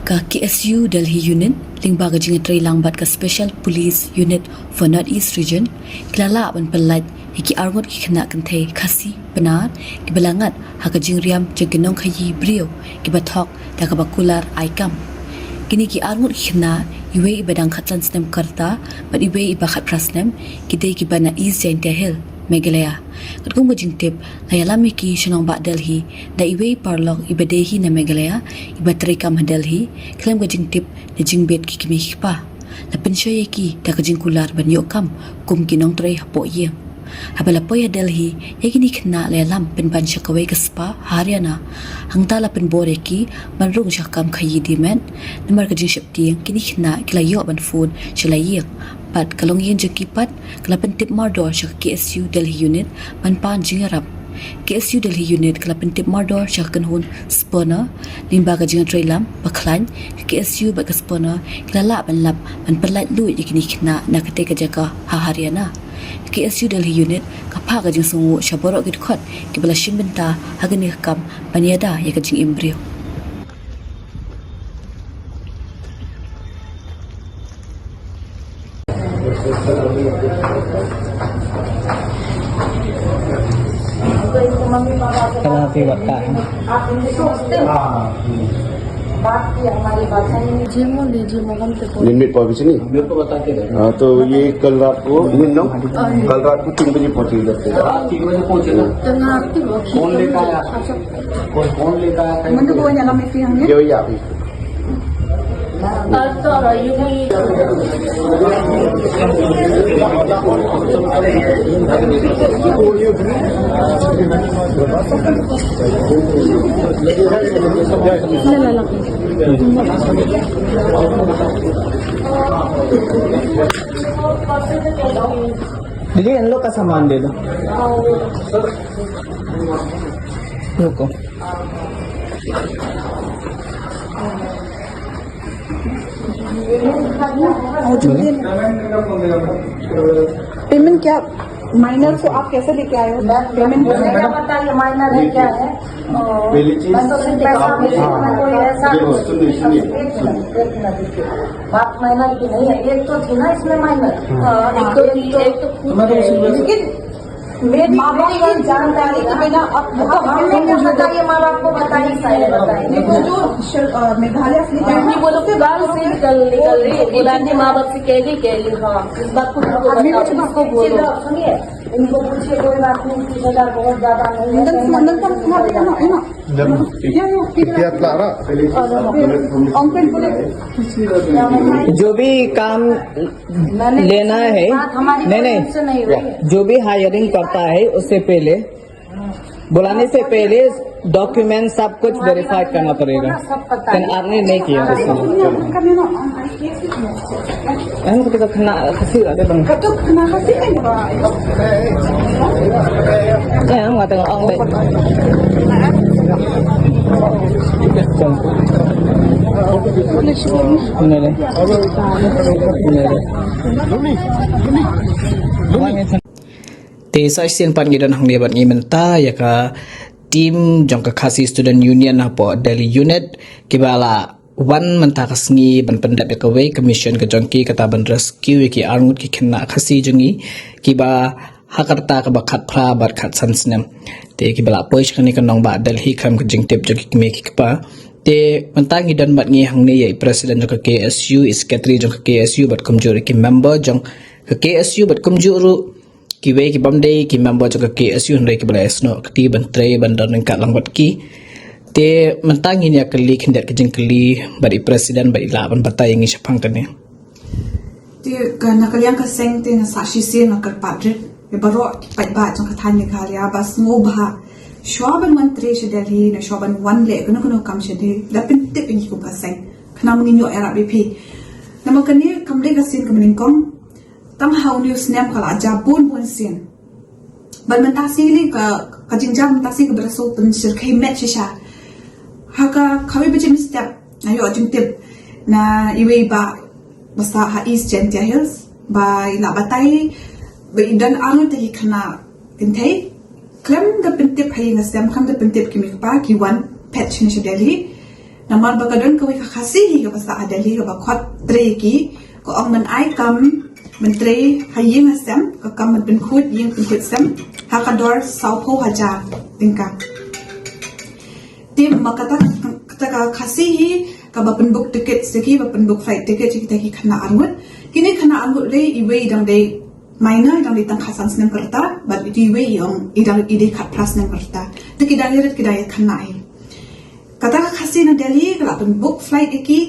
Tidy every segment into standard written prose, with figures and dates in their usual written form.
ka KSU Delhi Unit lingba ka jinga tray langbat ka Special Police Unit for North East Region kilala ban pelat hiki arngot ki kena kenthe khasi benar ibalangat haka jingriam jegenong khayi brio ibathok da ka bakular aikam kini ki arngot ki kena iwe ibadang khatlan snem karta but iwe ibakhat prasnem kidai ki bana East Jaintia Hill Meghalaya. Katong majingtip layalami ki shanong ba Delhi da iwe parlong ibadehi na Meghalaya ibatray kam ha Delhi klem majingtip na jingbet ki kimi pa na pensyoy ki da kajingkular banyo kam kum kinong tray hapo yeng habalapoy ha Delhi yagini kena layalam penban siya kaway kaspa Haryana hangtala penbore ki manrung siya kam kayi dimen namar kajing syaptiyang kini kena kilayo ban phone siya layeng pat kalong yen jakipat kalapan tip mardor siya KSU Delhi Unit manpan jingarap KSU Delhi Unit kalapan tip mardor siya kanhun spona limba ka jinga trailam baklan KSU baga spona kilala banlap manpalat luit ikini kena nakate ka jaka Haryana KSU Delhi Unit kapha ka jing sungu siya borok gidkot kibala shimbenta hagani kam paniada ya ka jing embryo Kenapa bata? आप हिंदी सोचते हो बात की हमारी भाषा ही जेमो लीजिए मगम से लिमिट पहुंची नहीं मेरे को बता के गए। हाँ तो ये कल रात को कल रात को 3 बजे पहुंची इधर से 3 बजे पहुंचेगा। फोन लेकर आया कोई फोन लेकर आया मुझे वो जाना मैं फिर हमने ये वही आप ही दीदी इन लोग का सामान दे दो रुको पेमेंट क्या माइनर को आप कैसे लेके आए हो पेमेंट बताइए माइनर है क्या है पहली चीज कोई ऐसा बात माइनर की नहीं है एक तो थी ना इसमें माइनर एक तो लेकिन मेरे माँ बाप की जानकारी के बिना अब हमने क्या बताइए माँ बाप को बताइए सारे बताइए देखो जो मेघालय से बोलो कि बाल से निकल रही बुलाने माँ बाप से कह रही हाँ इस बात को बोलो सुनिए इनको पूछिए कोई बात नहीं 30,000 बहुत ज्यादा नहीं है जो भी काम लेना है नहीं जो भी हायरिंग करता है उससे पहले बुलाने से पहले डॉक्यूमेंट सब कुछ वेरीफाई करना पड़ेगा आपने नहीं किया Te sa sian pan gidan hang libat ngi menta ya ka team jong ka khasi student union na po Delhi unit kibala wan menta kasngi ban pendat ka we commission ka jongki kata ban rescue ki arngut ki khenna khasi jongi kiba hakarta ka bakhat phra bat khat sansnem te kibala poish kani ka nong ba Delhi kham ka jing tip jogi me ki pa te menta ngi dan bat ngi hang ne ye president jong ka KSU secretary jong ka KSU bat kumjuri ki member jong ka KSU bat kumjuru kiwe ki bamde ki member jaka KSU ndai ki bala esno kti ban tre bandar nang kat langbat ki te mentang ini akali khindat ki jengkali bari presiden bari laban batai ngi sapang kane te kana kalyang ka seng te na sashi se na kar padre e baro pai ba jong ka than Meghalaya bas ngo ba shoban mantri she Delhi na shoban one le kono kam she de la pin tip in ko ka seng khna muni nyo era bp namakani kamle ka sin kamning kong tam how news nem kala jabun pun sin bal mentasi li ka jingjam mentasi ka beraso pen sirkai match sha haka khawi bajim step ayo jingtip na iwe ba basta ha East Jaintia Hills ba ila batai ba idan anu te khana kintai klem da pentip hai na sem kham da pentip ki mi pa ki one patch ni Delhi Namar bakadon ko kakasi ka basta adali ka bakot tre ki ko ang man ay kam menteri haying asam ka kam man ben khut ying pun sam hakador saupo haja tingka tim makata kata kasi hi ka bapenbuk tiket seki bapenbuk flight tiket kita ki khana angut kini khana angut le iwe dang de minor dang de tang khasan snem kerta but iwe yang idang ide khat pras nem kerta te kidang irit kidai khana ai kata kasi na Delhi kala penbuk flight iki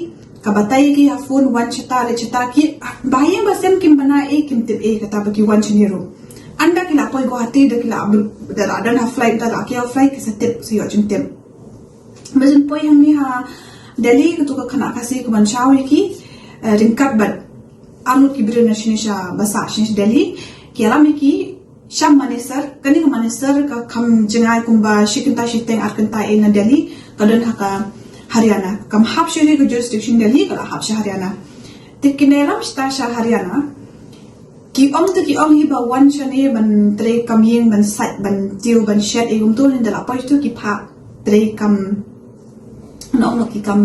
kabatai ki hafun wan chata le chata ki bayang basem kim bana kim tip kata bagi wan cheniro anda kila poi Guwahati da kila da dan ha flight da ki flight ki setip si yo jintip Mazen poi yang ni ha Delhi ke tu ka khana kasi ke banchaw ki ringkat bat anut ki bire nashini sha basa shish Delhi ki alami ki sham manesar kani ka manesar ka kham jengai kumba shikinta shiteng arkanta na Delhi kadon haka Haryana kam hap shiri ka jurisdiction Delhi kala hap sha Haryana tikineram sta sha Haryana ki om hi ba wan chane ban tre kam yeng ban sat ban tiu ban shed e gum tun dala pa tu ki pha tre kam no ki kam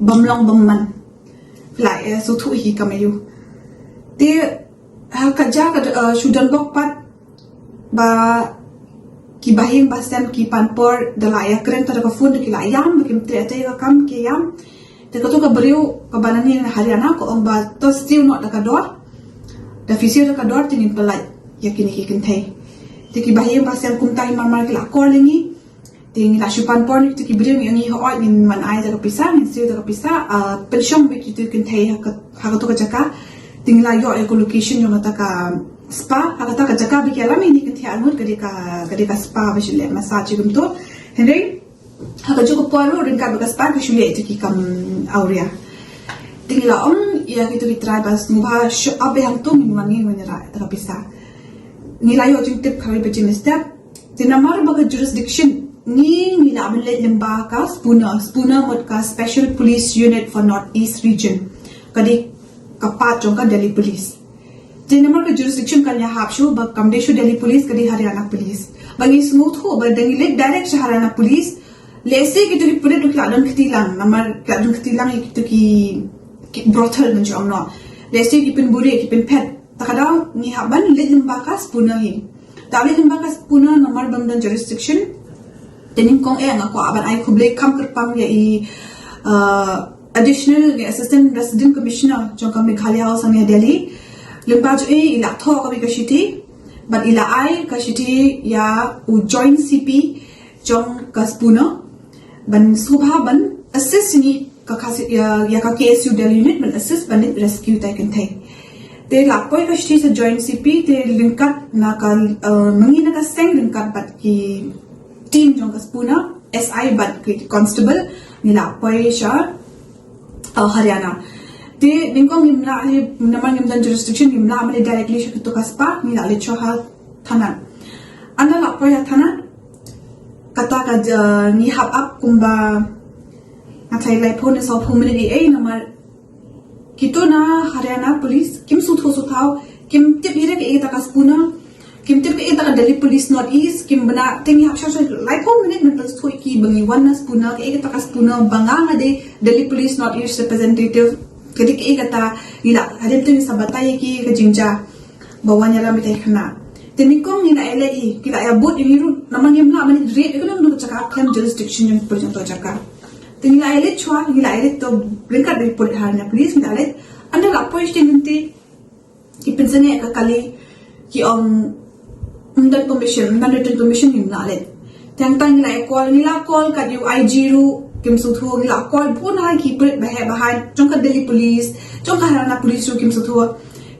bamlong bamman lại số thu hi kam ayu te ka ja ka sudan bok pat ba ki bahing basem ki panpor dalaya kren ta ka fund ki la yam kim te ka kam ki yam te ka to ka beriu ka banani Haryana ko om ba to still not ka dor da fisir ka dor tin pelai yakini ki kintai te ki bahing basem kum tai mar ki la kor lengi ting la shupan por ni ki beriu ngi ho ai min man ai da ka pisa min siu da ka pisa pension bi ki tu kintai ha ka to ka jaka ting la yo ecolocation yo mata ka spa hakata ka jaka bi kala mi ni kintai anut ka spa ba shile massage gum to henry haka joko poro rin ka spa ka shule itu ki kam aurea tingla ya gitu ki tribals mubha sho abe hang tu min mangi menera ta bisa nila yo jing tip khari baje mista tinamar baga jurisdiction ni nila amle lemba ka spuna mot ka special police unit for north east region kadi kapat jongka Delhi police tinamar ka jurisdiction kan ya hapshu ba kamdeshu Delhi police kadi Haryana police bangi smooth ho ba dangi le direct Haryana police lese gitu ki pure duk ladon ketilang namar ladon ketilang itu ki brothel menjong no lese ki pin buri ki pin pet takadang ni haban le lembaga spuna hi tali lembaga spuna namar bamdan jurisdiction tenim kong ngaku aban ai kuble kam kerpang ya i additional assistant resident commissioner jongka Meghalaya House ng Delhi lembaga ila tho ka bi kashiti but ila ai kashiti ya u joint CP jong ka spuna ban subha ban assist ni ka khasi ya ka KSU Delhi unit ban assist ban rescue ta kan thai te la poi ka shti sa joint CP te linkat na ka mangi na ka seng linkat bat ki team jong ka spuna SI bat ki constable ni la poi sha Haryana te ningkong nimla naman ngam dan jurisdiction nimla amale directly sha to ka spa ni la le choha thana ana la poi thana kata ka ni hap up kumba athai lai phone so phone ni namar kito na Haryana police kim su thau kim tip hire ke ta ka spuna kim tip ke ta ka Delhi police north east kim bana tingi hap sha lai phone minute mental thui ki bangi wan spuna ke ta ka spuna banga ngade Delhi police north east representative ke ke ta ila hadem tin sabatai ki ka jingja bawanya la mitai khana tenikong ni na LAE kila ya bot ini ru namang yam na mani rate ko nang chaka claim jurisdiction yung project to chaka tinila ele chwa nila ele to brinkat report harna police nila ele anda la posting nti ki pensane ka kali ki on undan commission nila ele tang nila call ka yu IG ru kim su thu nila call pun ha ki pret bahan jongka Delhi police jongka Haryana police ru kim su thu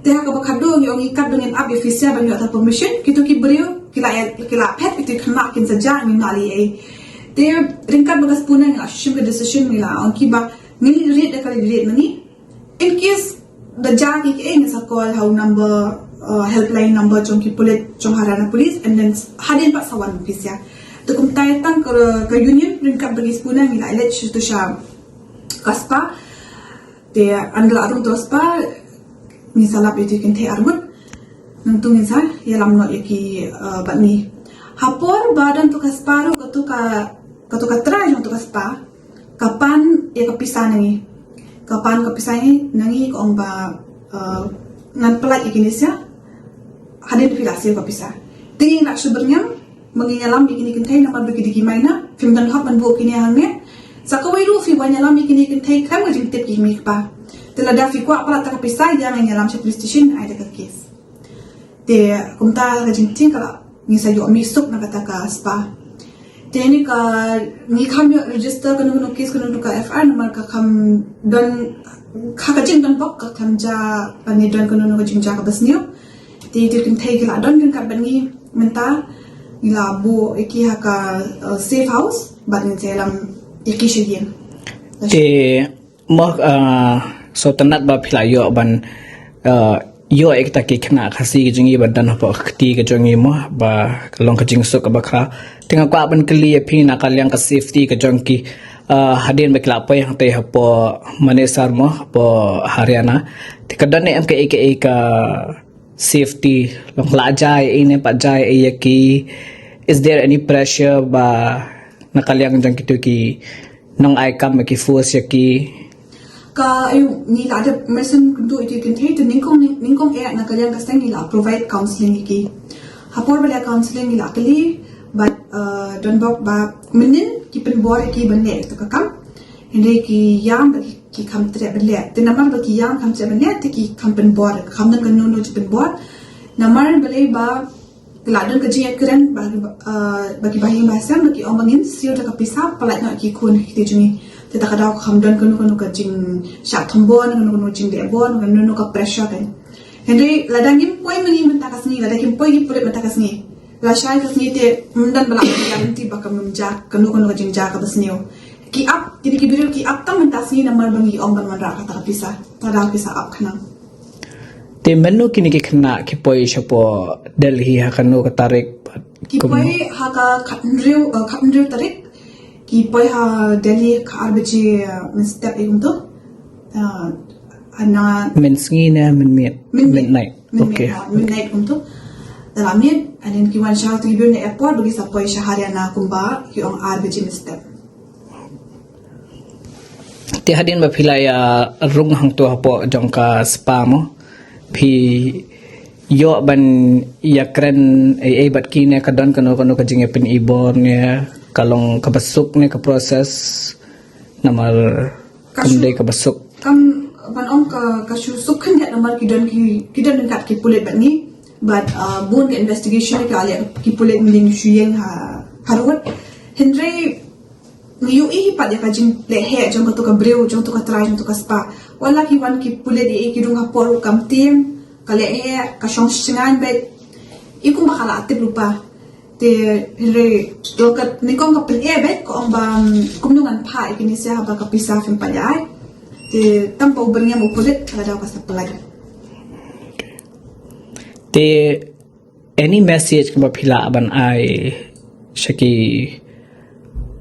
te ka bakado yung ikat dengan ab official bagi atau permission kitu ki beriu kila pet itu kena kin saja ni nali te ringkat bagas puna nga shim ke decision nila on ki ba nili rate ka rate nani in case the jagi ke ni sa call how number helpline number jong ki police jong Haryana police and then hadin pa sawan official to kum tay tang ka union ringkat bagis puna nila let to sha kaspa te andla arung tospa ni salap itu kente argut nang tungin sa yalam no yaki batni hapor badan to kasparu to ka katu katra jong tu spa kapan ya kapisah nangi kapan kapisah ni nangi ko ang ba ngan pelat ikinisya hadin filasi kapisah tingin nak sebenarnya menginyalam ikini kentai nama bagi maina film dan hap manbu kini hangnya sakawai ru fi wanyalam ikini kentai kam ngajing tip kimi pa telada fi kwa pala tak kapisah yang nyalam sa police station ada ka case te kumta ngajing ting kala ni sa yo misuk na kata ka spa Teni ka ni kami register kanu case kanu ka FR nomor ka kam don kakajing don bok ka kam ja pani don kanu jing ja ka basniu ti kin thai gila don kin ka bani menta ila bu iki ka safe house ban selam iki shigin mo so tanat ba phila yo ban yo ek ta ki khna khasi ki jingi badan pa khti ke jongi mo ba kalong ka jing so ka bakha tinga kwa ban kli phi na kalyang ka safety ka jongki hadin bakla pa yang te hapo manesar mo po Haryana tikadan ne mk ka safety long la jai ine pa jai ki is there any pressure ba nakalyang jongki to ki nong ai kam ki force ki ka ayu ni la de medicine kundu iti kintai to ningkong na kalian kasang nila provide counseling iki hapor bala counseling nila kali but don bok ba menin ki penbor ki banne to kakam hindi ki yam ki kam tre bele te namar ba ki yam kam tre banne te ki kam penbor kam nan kanu no ti penbor namar bale ba ladon ka jiya kren ba ki bahing bahasa ba ki omangin sio ta kapisa palat na ki kun ki jumi Teta kadang kamdan kanu ka jing syak tombon kanu jing debon kanu ka pressure kan. Henry ladangin poi mengi mentakas ni ladangin poi ipure mentakas ni. La shai kas ni te mundan bala garanti bakam menja kanu ka jing ja ka basnio. Ki up jadi ki biru ki up tam mentas ni namar bangi om ban mandra kata pisa. Tada pisa up kana. Te menu kini ki khna ki poi shapo Delhi ha kanu ka tarik Ki poi ha ka khatnriu tarik ki poi ha Delhi ka arbaji step tu ana mensengi na midnight okay midnight untuk dalam ni and ki wan shah tu ibu ni airport bagi sa poi Haryana kumba ki ong arbaji step ti hadin ba philaya rung hang tu hapo jongka spa mo phi yo ban yakren ai bat ki ne kadon kanu ka jinge pin ibor ne kalong kabasuk ne ka process namar kamde kabasuk kam ban om ka susuk kan ya namar kidan dekat ki pulit bat ni but bun ke investigation ka ale ki pulit miling shuyeng harut Henry ngiu i pa de ka jing le he jong ka breu jong to ka try jong to ka spa wala ki wan ki pulit i ki dung ha por kam tim kale e ka shong singan bet ikum bakala atip lupa te Henry lokat ni kong ka pil e bet ko ang bang kumnungan pa ikini siya ba ka pisa fim payay te tampo bringya mo pulit kada daw ka sa palaga te any message ka ba phila ban ai shaki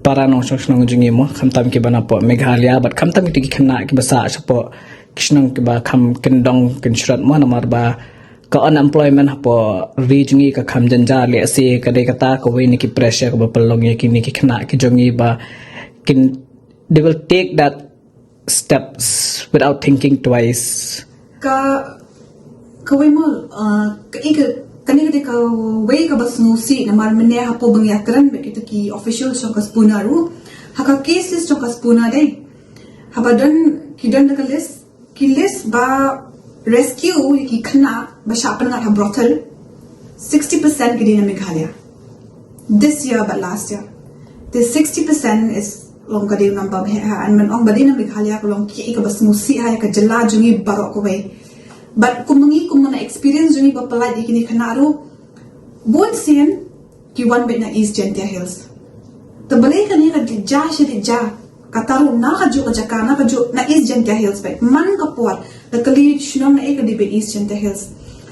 para nong nong jingi mo kamtam ki bana po Meghalaya but kamtam ki khna ki basa po kisnong ki ba kham kendong kinshrat mo namar ba ka unemployment po regiongi ka kham janja le se ka de kata ko we ni ki pressure ka ba palong ye ki ni ki khna ki jongi ba kin they will take that steps without thinking twice ka we mo ka kani ka we ka bas ngusi na mar mene ha po bangya kran be kita ki official so ka spuna ru ha ka cases so ka spuna dai ha ba dan ki dan ka list ba rescue ki khna ba shapan nga ha brothel 60% ki dina Meghalaya this year but last year the 60% is long ka din number ha an man ong ba dina Meghalaya ko long ki ka bas ngusi ha ka jala jungi barok ko we but kumana experience juni ba pala ikini khanaro bon sien ki one bit na East Gentia Hills to balay kani ka ja shiri ja kataru na ka ju ka jaka na ka ju na East Gentia Hills ba man ka por na kali shnong na ka di be East Gentia Hills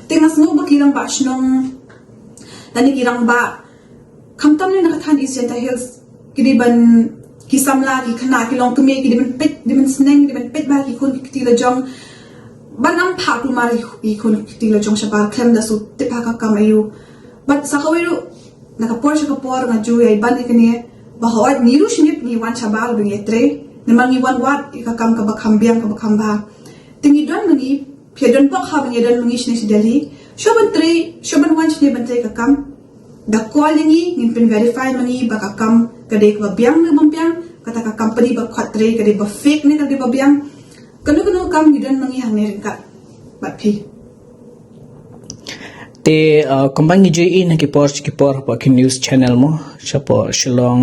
tingas no ba kirang ba shnong tani kirang ba kamtam ni nakathan East Gentia Hills kidi ban kisamla ki khana ki long kme ki di ban sneng di ban pet ba ki kun ki tila jong banam pa ku mari ikon tila jong shaba klem da su tipa ka kamayu but sa kawiru nakapor siya kapor nga ju ay bani kani bahwa niru shinip ni wan chabal bengetre nemang ni wan wat ikakam ka bakhambiang ka bakhamba tingi don mengi phedon pok ha bengedon mengi shne Delhi shoban wan shne bantre kakam da callingi ngin pen verify mengi bakakam kade ka biang ne bampiang kata ka company ba khatre kade ba fake ne kade ba biang kanu kam ngidon mengi hangne ringkat bat phi te kembang JE na kipor pa news channel mo siya po Shillong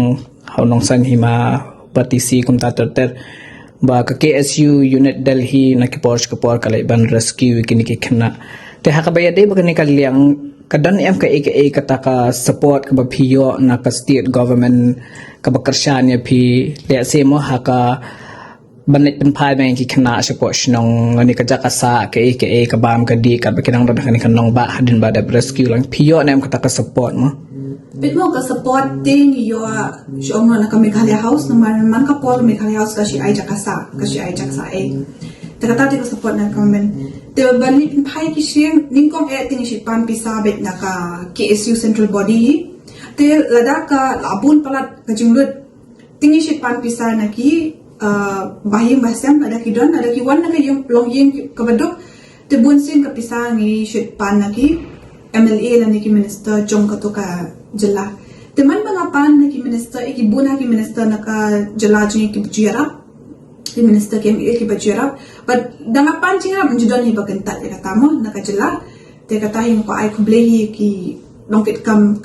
haunong san hima batisi komentator ter ba ka KSU unit Delhi na kipor kalay ban rescue kini kikna te hakabayade ba kani kaliang kadan MKA kata ka support ka ba piyo na ka state government ka ba karsyan ya pi le se mo haka banit pen pai bang ki khana se po shnong ani ka jaka sa ke ka bam ka di ka bakinang ron kan kanong ba hadin ba da rescue lang piyo na ka ta support mo Bitmo ka supporting yo shom na ka Meghalaya House naman man ka por Meghalaya House kasi ay jakasa Takatati ko support na comment te banit pen pai ki sing ningkong ting si pan pisa bet na ka KSU central body te lada ka labun palat ka jinglut tingi si pan pisa na ki bahing basam ada kidon ada kiwan na yung longying kabadok te bunsin ka pisang ni shit pan na ki MLA la ni ki minister jong ka to ka jala te man mga pan na ki minister iki buna ki minister na ka jala jing ki bujira ki minister ki ki bujira but danga pan chinga mjidon hi bagentat ka tamo na ka jala te ka tahing ko ay kublehi ki longkit kam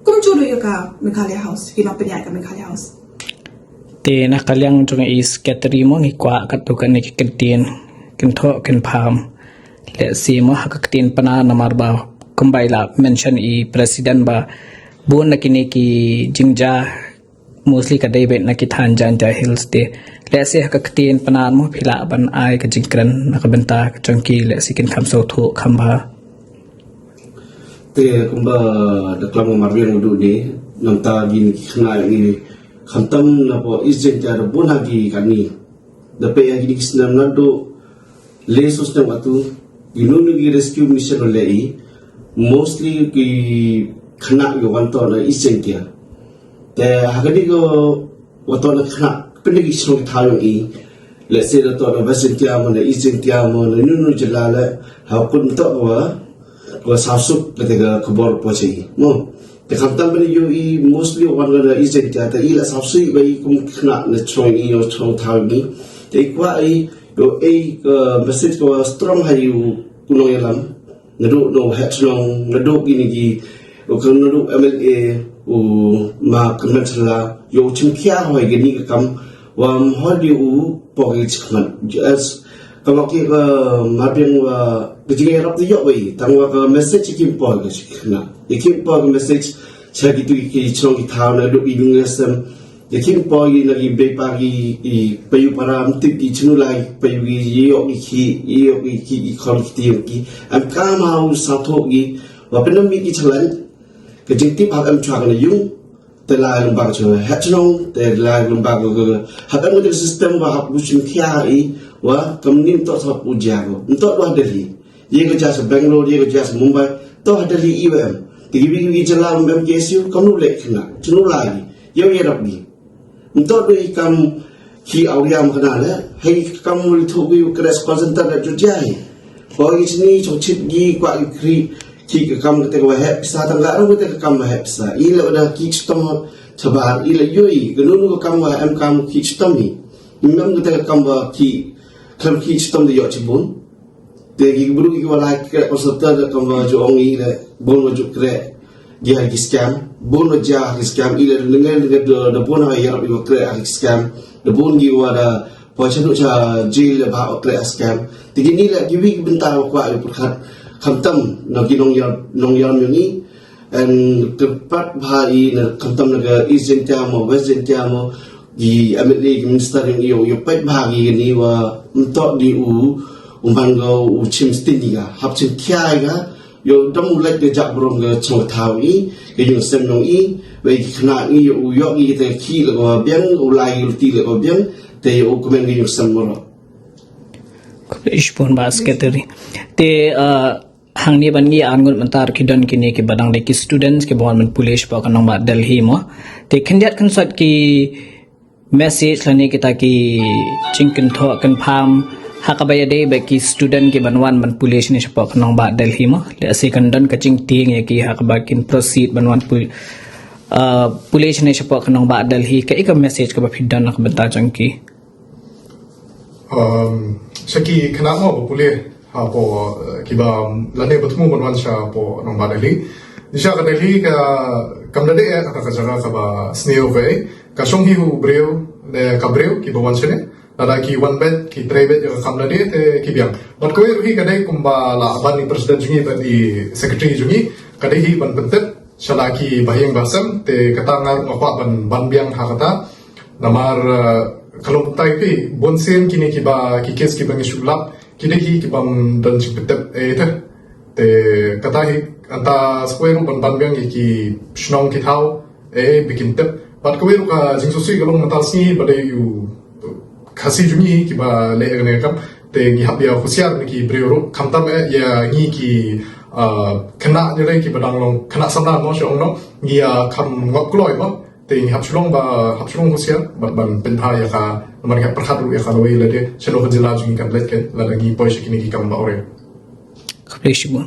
kumchuro yo ka Meghalaya House ki no penya ka Meghalaya House te na kalyang jong is katri mo ni kwa katukan ni kitin kintho kin pham le si mo hakatin pana namar ba kumbaila mention i president ba bun na kini ki jingja mostly ka david na kithan janja hills te le si hakatin pana mo phila ban ai ka jingkran nakabenta ka chongki le si kin kham so thu khamba te kumba daklamo marbiang udu ni nanta gini khna ni khantam na po isjen jar bunagi kani dape yang gini kisnam na do lesos na watu ginunu gi rescue mission lei mostly ki khana yo wanto na isjen kya te hagadi go wato na khana pindi gi song thayo i le se to na vasin kya mo na isjen kya mo na nunu jalala ha kun to wa ko sasup le ga khobor po chi mo te khantam bani yo i mostly one ga isjen kya ta ila sapsi bai kum khna na chong i yo chong thaw ni te kwa ai yo message ko strong ha yu kuno yalam nadu no hatchlong nadu gini gi o kan nadu MLA o ma conventional yo chimkhia hoi gini ka kam wam hodi u pogi chkhman as kamaki ka mabeng wa gini rap yo bai tangwa ka message kim pogi chkhna ikim pogi message chagi tu ki chong ki thaw na do ibing lesem yakin pogi na gi be pagi I payu param tik ki chunulai payu gi yo ki khol ki ki am ka ma u sa tho gi wa penam mi ki chalan ke jiti phak am chwa na yung te la lum ba chwa ha chnong te la lum ba go ha kan mo system wa ha pu chin khia I wa kam nim to sa pu ja go to do Delhi ye ga ja sa Bangalore ye ga ja sa Mumbai to Delhi IWM ti gi chala mbem KSU kam nu le khna chunulai yo ye rap gi untuk dari kam ki awam kena le, hai kamu itu ki keras konsentrasi dan jujai. Bagi sini cocit gi kuat kri ki kam kita wahab bisa tangga orang kita kam wahab bisa. Ila ada ki stom sabar ila yoi genunu kam waham kam ki stom ni. Memang kita kam ki kam ki stom di yocibun. Tegi buru ki wala ki konsentrasi kam wajong ila bon wajuk kre gi hari scam bon wajah scam ila dengan da bon ha yarab i kre scam da bon gi wada pochanu cha jail ba kre scam tigini la gi wi bentar kwa I perkhat khamtam na gi nong yam ni and tepat bhai na khamtam na ga isjen ta mo westjen ta mo gi ameli minister ni yo pat bhagi ni wa mto di u umbango u chim stiniga hap chim khia ga yo damu like de jak brom ga chong thau I ke yung sem nong I bai khna ni yo yo gi te khi la go biang u lai yu ti la go biang te yo komen gi yung sem mo ishpon basketeri te hang ni ban ngi an ngut mentar ki don kini ki badang de ki students ki bon man police pa kanong ba Delhi mo te khindiat kan sot ki message lani kita ki chingkin tho kan pham hakabaya de ba ki student ki banwan man police ni pa kanong ba Delhi mo le ase kan don ka ching ting ye ki hakaba kin proceed banwan police ni pa kanong ba Delhi ka ika message ka ba phidan nak banta changki Saki kenapa boleh apa kiba lane bertemu menwan sya apa nong Delhi. Nisha ke Delhi ka kamdade ka jaga ka ba sneo ve ka songhi hu breu le ka breu ki bawan sene ada ki one bed ki three bed ka kamdade te ki biang. Bat ko ri ka dai kumba la ban ni president jungi ba di secretary jungi ka dai hi ban pentet shala ki bahing basam te katangar ngapa ban biang ha kata namar kalau tai pi bonsen kini kiba ki kes ki bangi sulap kini ki bam dan cipet te kata hi anta square ban biang ki snong ki thau bikin tep bat ko ka jingsu si kalong matal si bade yu khasi juni ki ba le ne kam te ngi hab ya khusiar ki breuro khamtam ya ngi ki kena ni ki badang long kena samna mo shong no ngi kham ngok kloi mo ting hapsulong husia ban penha ya ka nomor ka perkhatu ya ka loi lade chelo khajila jungi kan let ke lagi poise kini ki kam ba ore khaple shibu